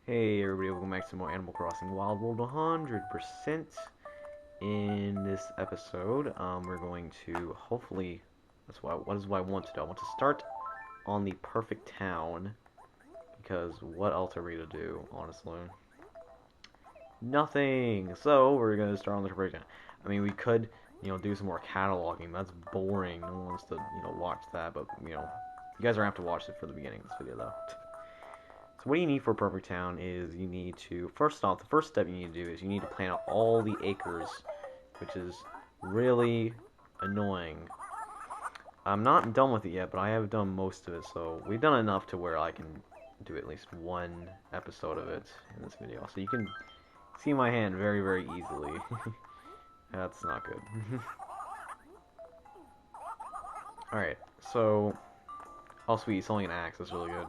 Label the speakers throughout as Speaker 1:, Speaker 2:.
Speaker 1: Hey everybody, welcome back to more Animal Crossing Wild World 100%. In this episode, we're going to hopefully, what is what I want to do. I want to start on the perfect town, because what else are we to do, honestly? Nothing! So, we're going to start on the perfect town. I mean, we could, do some more cataloging. That's boring. No one wants to, watch that, but, you guys are going to have to watch it for the beginning of this video, though. So what you need for a perfect town is you need to, first off, the first step you need to do is you need to plan out all the acres, which is really annoying. I'm not done with it yet, but I have done most of it, so we've done enough to where I can do at least one episode of it in this video. So you can see my hand very, very easily. That's not good. Alright, so, oh sweet, he's selling an axe, that's really good.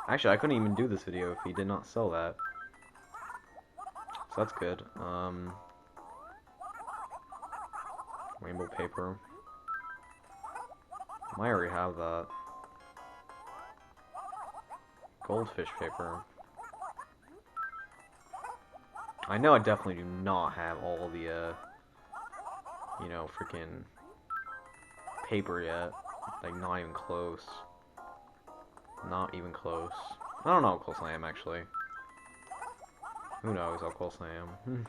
Speaker 1: Actually, I couldn't even do this video if he did not sell that. So that's good. Rainbow paper. Might already have that. Goldfish paper. I know I definitely do not have all the, freaking paper yet. Like, not even close. Not even close. I don't know how close I am, actually. Who knows how close I am.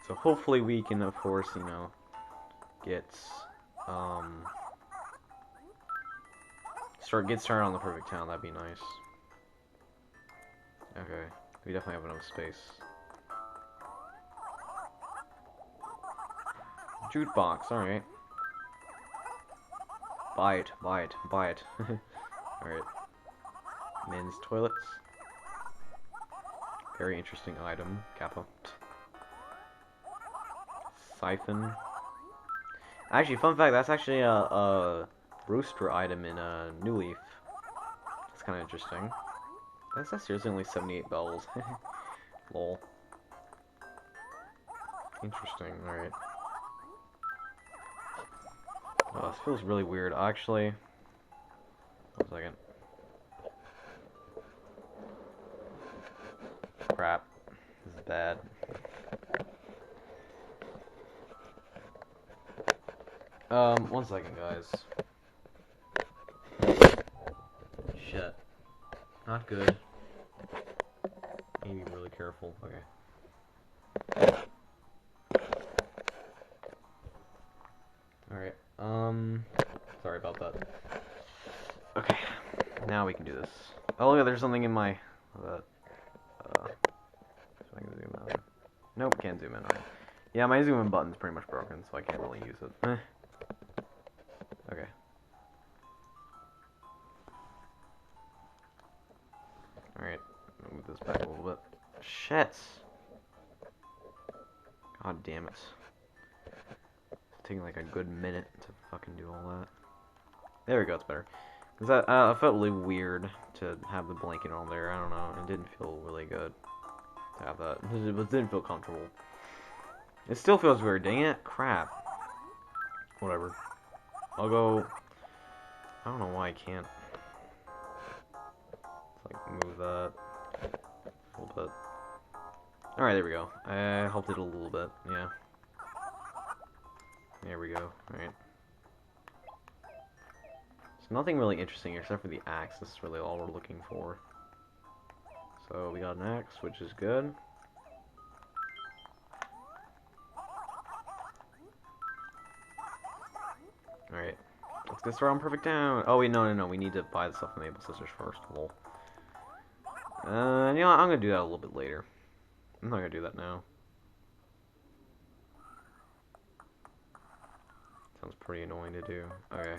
Speaker 1: So hopefully we can, of course, get, get started on the perfect town. That'd be nice. Okay, we definitely have enough space. Jukebox, alright. Buy it, buy it, buy it. Alright. Men's toilets. Very interesting item. Kappa. Siphon. Actually, fun fact, that's actually a rooster item in New Leaf. That's kind of interesting. That's seriously only 78 bells. Lol. Interesting, alright. Oh, this feels really weird. Actually, 1 second. Crap. This is bad. One second, guys. Shit. Not good. Need to be really careful. Okay. Alright, sorry about that. Okay, now we can do this. Oh, look, there's something in my, so I can zoom in. Nope, can't zoom in. Right. Yeah, my zoom in button's pretty much broken, so I can't really use it. Okay. Alright, move this back a little bit. Shit! God damn it. It's taking like a good minute to fucking do all that. There we go, it's better. Cause I felt really weird to have the blanket on there. I don't know. It didn't feel really good to have that. It didn't feel comfortable. It still feels weird. Dang it! Crap. Whatever. I'll go. I don't know why I can't. Let's like move that a little bit. All right, there we go. I helped it a little bit. Yeah. There we go. All right. Nothing really interesting here except for the axe. This is really all we're looking for. So we got an axe, which is good. Alright. Let's get started on Perfect Town. Oh wait, no. We need to buy the stuff from Maple Sisters first. Lol. I'm gonna do that a little bit later. I'm not gonna do that now. Sounds pretty annoying to do. Okay.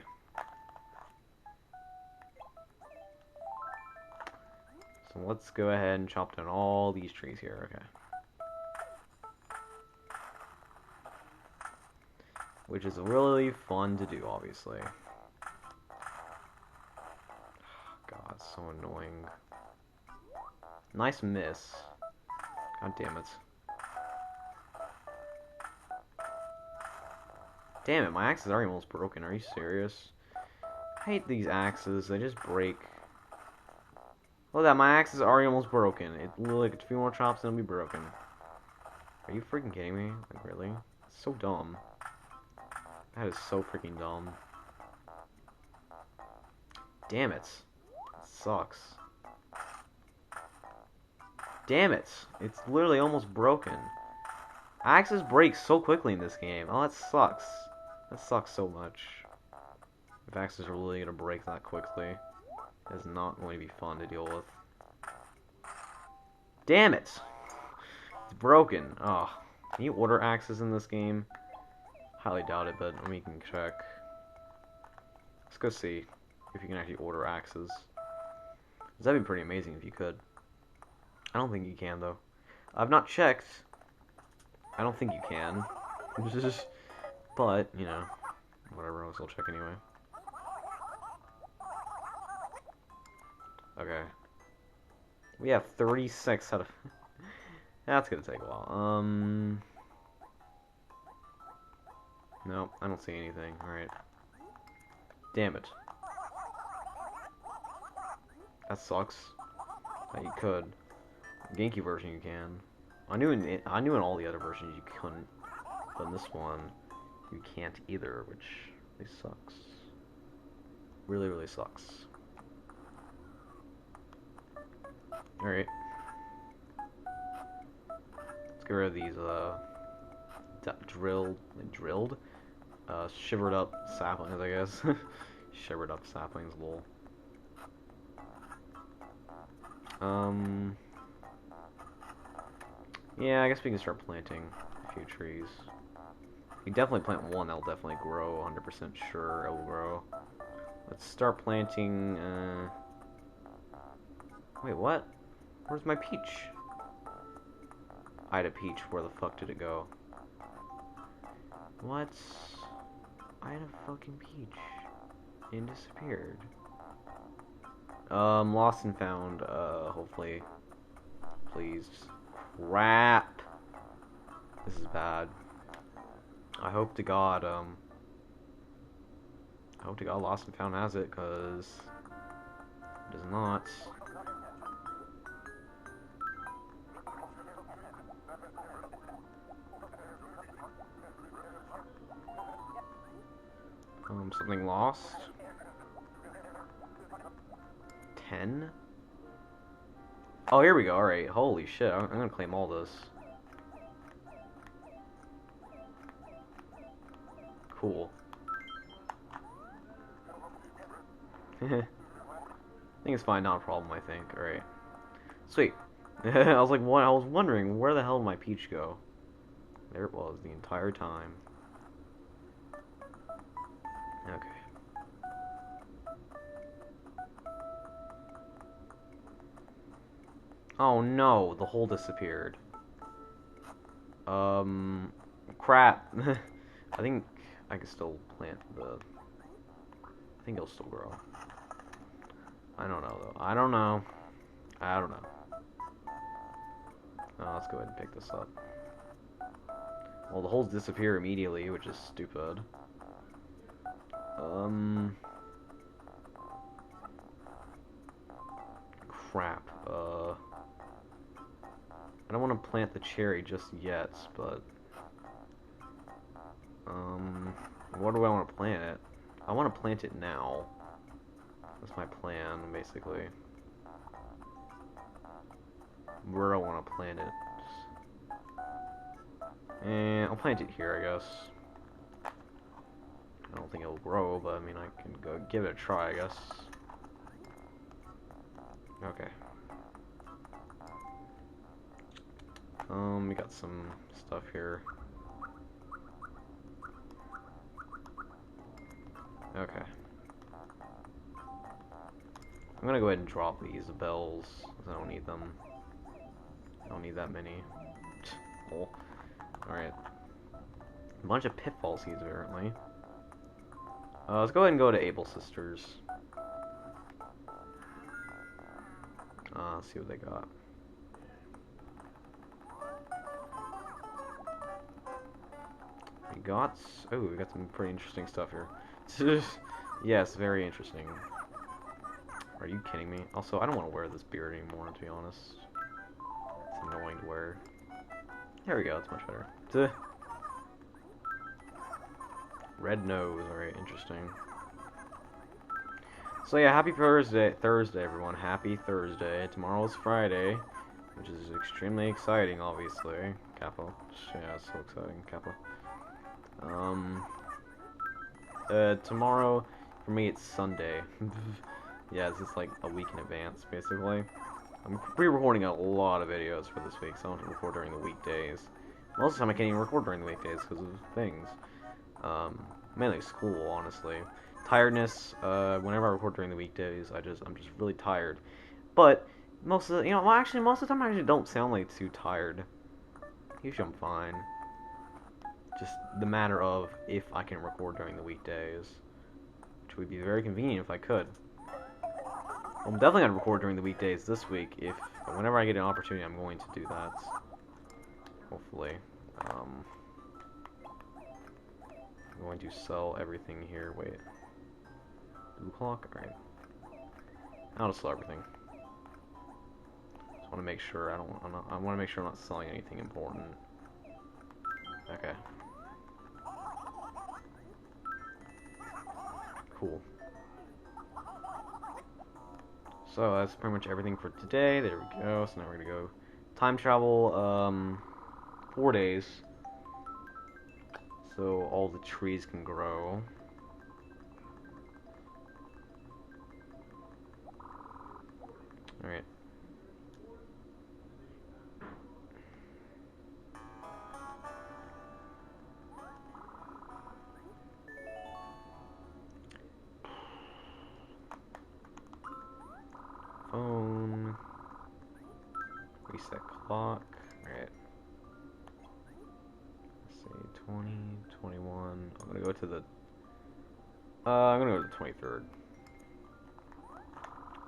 Speaker 1: So let's go ahead and chop down all these trees here, okay. Which is really fun to do, obviously. God, so annoying. Nice miss. God damn it. Damn it, my axe is already almost broken. Are you serious? I hate these axes. They just break Look at that, my axe is already almost broken. It literally like a few more chops and it'll be broken. Are you freaking kidding me? Like, really? It's so dumb. That is so freaking dumb. Damn it. It sucks. Damn it. It's literally almost broken. Axes break so quickly in this game. Oh, that sucks. That sucks so much. If axes are really gonna break that quickly, it's not going to be fun to deal with. Damn it! It's broken. Oh, can you order axes in this game? Highly doubt it, but we can check. Let's go see if you can actually order axes. That'd be pretty amazing if you could. I don't think you can though. I've not checked. I don't think you can. But, you know, whatever, I'll still check anyway. Okay. We have 36 out of... That's gonna take a while. No, I don't see anything. Alright. Damn it. That sucks. That you could. GameCube version you can. I knew in all the other versions you couldn't. But in this one, you can't either, which really sucks. Really, really sucks. Alright. Let's get rid of these, drilled? Shivered up saplings, I guess. Shivered up saplings, lol. Yeah, I guess we can start planting a few trees. We definitely plant one, that'll definitely grow, 100% sure it will grow. Let's start planting, Wait, what? Where's my peach? I had a peach, where the fuck did it go? What? I had a fucking peach. And disappeared. Lost and found, hopefully. Please. Crap! This is bad. I hope to God Lost and Found has it, because it does not. Something lost? 10? Oh, here we go, alright. Holy shit, I'm gonna claim all this. Cool. I think it's fine, not a problem, I think. Alright. Sweet. I was wondering, where the hell did my peach go? There it was, the entire time. Okay. Oh no, the hole disappeared. Crap. I think I can still plant the... I think it'll still grow. I don't know, though. I don't know. Let's go ahead and pick this up. Well, the holes disappear immediately, which is stupid. Crap. I don't want to plant the cherry just yet, but... where do I want to plant it? I want to plant it now. That's my plan, basically. Where I want to plant it. And I'll plant it here, I guess. I don't think it'll grow, but I mean, I can go give it a try, I guess. Okay. We got some stuff here. Okay. I'm gonna go ahead and drop these bells, because I don't need them. I don't need that many. Oh. Alright. A bunch of pitfall seeds, apparently. Let's go ahead and go to Able Sisters. See what they got. We got some pretty interesting stuff here. Yes, very interesting. Are you kidding me? Also, I don't want to wear this beard anymore, to be honest. It's annoying to wear. There we go, that's much better. Duh. Red nose, alright, interesting. So yeah, happy Thursday, everyone. Happy Thursday. Tomorrow's Friday, which is extremely exciting, obviously. Capo. Yeah, it's so exciting, Capo. Tomorrow, for me, it's Sunday. Yeah, it's just like a week in advance, basically. I'm pre-recording a lot of videos for this week, so I don't have to record during the weekdays. Most of the time, I can't even record during the weekdays because of things. Mainly school, honestly. Tiredness, whenever I record during the weekdays, I'm just really tired. But, most of the, well, actually, most of the time I actually don't sound like too tired. Usually I'm fine. Just the matter of if I can record during the weekdays. Which would be very convenient if I could. I'm definitely going to record during the weekdays this week. Whenever I get an opportunity, I'm going to do that. Hopefully. I'm going to sell everything here. Wait. Blue clock? Alright. I'll just sell everything. Just want to make sure I want to make sure I'm not selling anything important. Okay. Cool. So that's pretty much everything for today. There we go. So now we're gonna go time travel 4 days. So all the trees can grow. Alright. Phone. Reset clock. Alright. Let's say 20, 21. I'm gonna go to the I'm gonna go to the 23rd.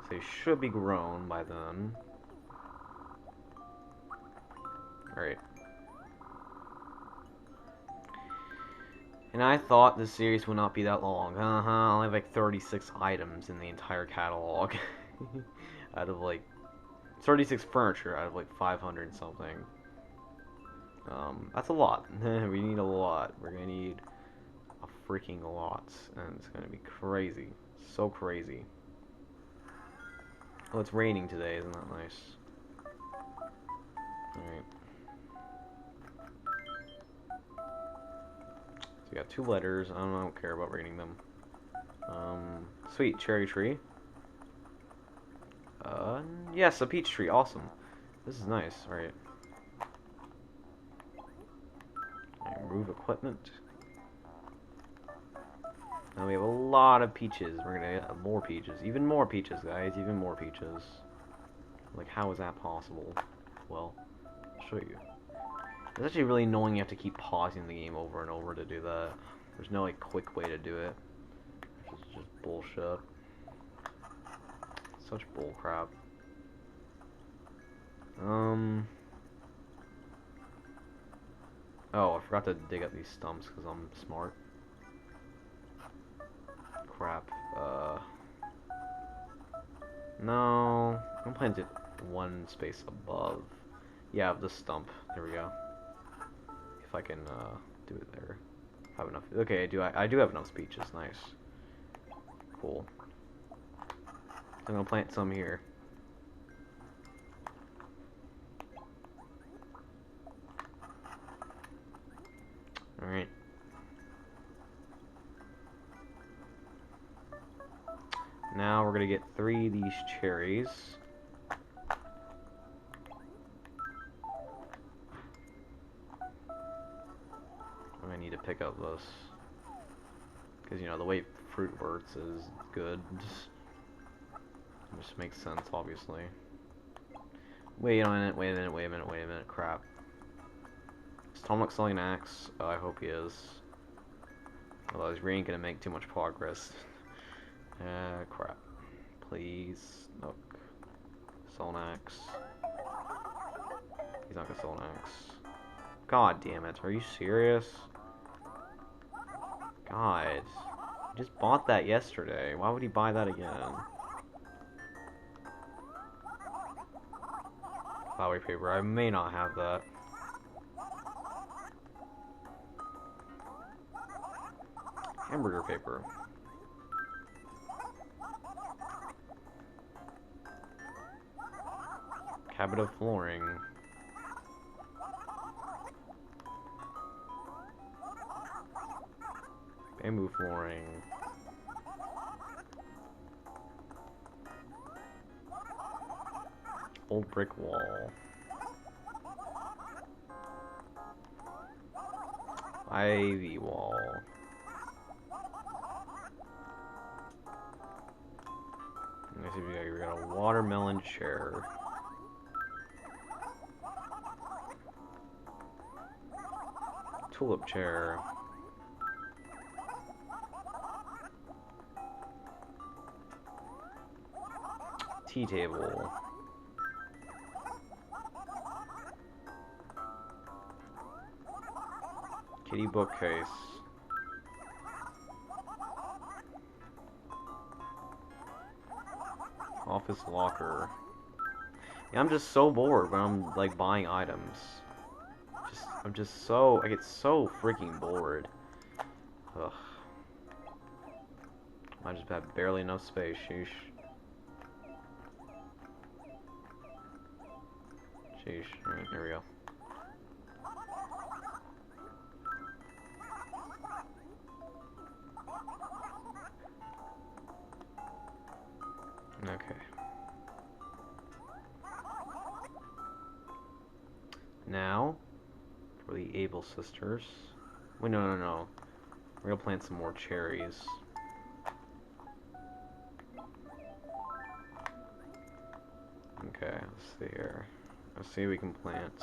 Speaker 1: So they should be grown by then. Alright. And I thought this series would not be that long. I only have like 36 items in the entire catalog. Out of like 36 furniture out of like 500 something. That's a lot. We need a lot. We're gonna need a freaking lot. And it's gonna be crazy. So crazy. Oh, it's raining today, isn't that nice? Alright. So we got 2 letters. I don't care about reading them. Sweet, cherry tree. Yes, a peach tree. Awesome. This is nice. Alright. Remove equipment. Now we have a lot of peaches. We're gonna get more peaches. Even more peaches, guys. Even more peaches. Like, how is that possible? Well, I'll show you. It's actually really annoying you have to keep pausing the game over and over to do that. There's no, like, quick way to do it. It's just bullshit. Such bullcrap. Oh, I forgot to dig up these stumps because I'm smart. Crap. No. I'm gonna plant it 1 space above. Yeah, the stump. There we go. If I can, do it there. Have enough. Okay, I do have enough peaches. Nice. Cool. I'm gonna plant some here. Alright. Now we're gonna get 3 of these cherries. I'm gonna need to pick up this. Because, the way fruit works is good. It just makes sense, obviously. Wait a minute, crap. Is Tomlok selling an axe? Oh, I hope he is. Otherwise, we ain't gonna make too much progress. Crap. Please, look. Sell an axe. He's not gonna sell an axe. God damn it, are you serious? God. He just bought that yesterday. Why would he buy that again? Flowery paper. I may not have that. Hamburger paper. Cabinet of flooring. Bamboo flooring. Old brick wall. Ivy wall. Let's see, we got a watermelon chair. Tulip chair. Tea table. Kitty bookcase. Office locker. Yeah, I'm just so bored when I'm like buying items. I get so freaking bored. Ugh. I just have barely enough space, sheesh. Sheesh. Alright, here we go. Okay. Now, for the Able sisters. Wait, no. We're gonna plant some more cherries. Okay, let's see here. Let's see what we can plant.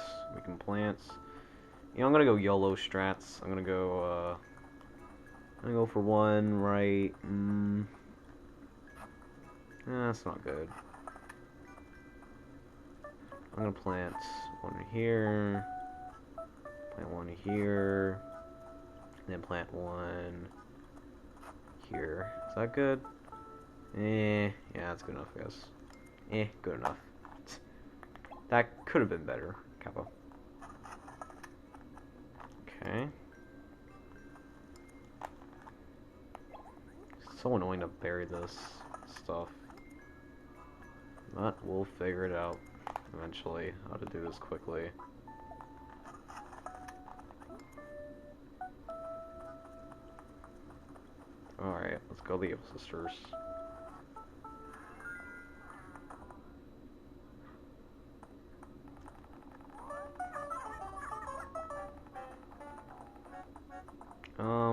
Speaker 1: You know, I'm gonna go YOLO strats. I'm gonna go for one right. That's not good. I'm gonna plant one here, plant one here, and then plant one here. Is that good? Yeah, that's good enough, I guess. Good enough. That could have been better, Kappa. Okay. It's so annoying to bury this stuff. But we'll figure it out eventually, how to do this quickly. Alright, let's go the Able sisters.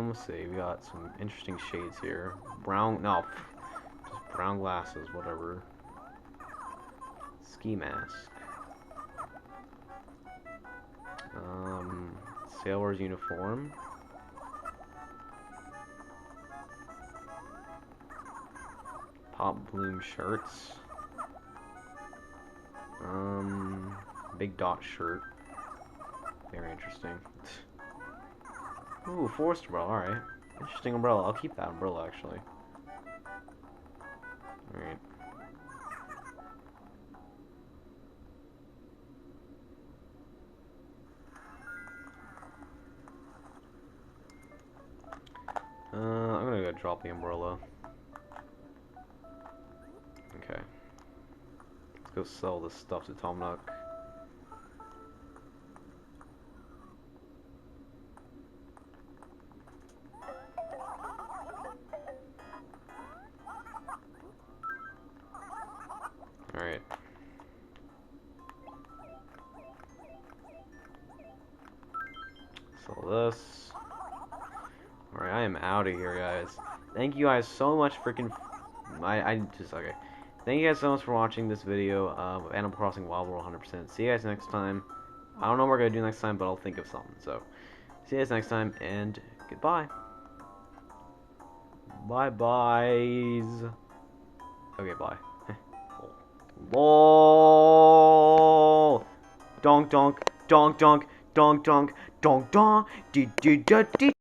Speaker 1: Let's see, we got some interesting shades here. Just brown glasses, whatever. Ski mask. Sailor's uniform. Pop bloom shirts. Big dot shirt. Very interesting. Ooh, forest umbrella, alright. Interesting umbrella. I'll keep that umbrella, actually. Alright. I'm gonna go drop the umbrella. Okay. Let's go sell this stuff to Tom Nook. Alright. Sell this. Alright, I am out of here, guys. Thank you guys so much freaking... okay. Thank you guys so much for watching this video of Animal Crossing Wild World 100%. See you guys next time. I don't know what we're going to do next time, but I'll think of something. So, see you guys next time, and goodbye. Bye-byes. Okay, bye. LOL. Donk donk donk donk donk donk donk donk.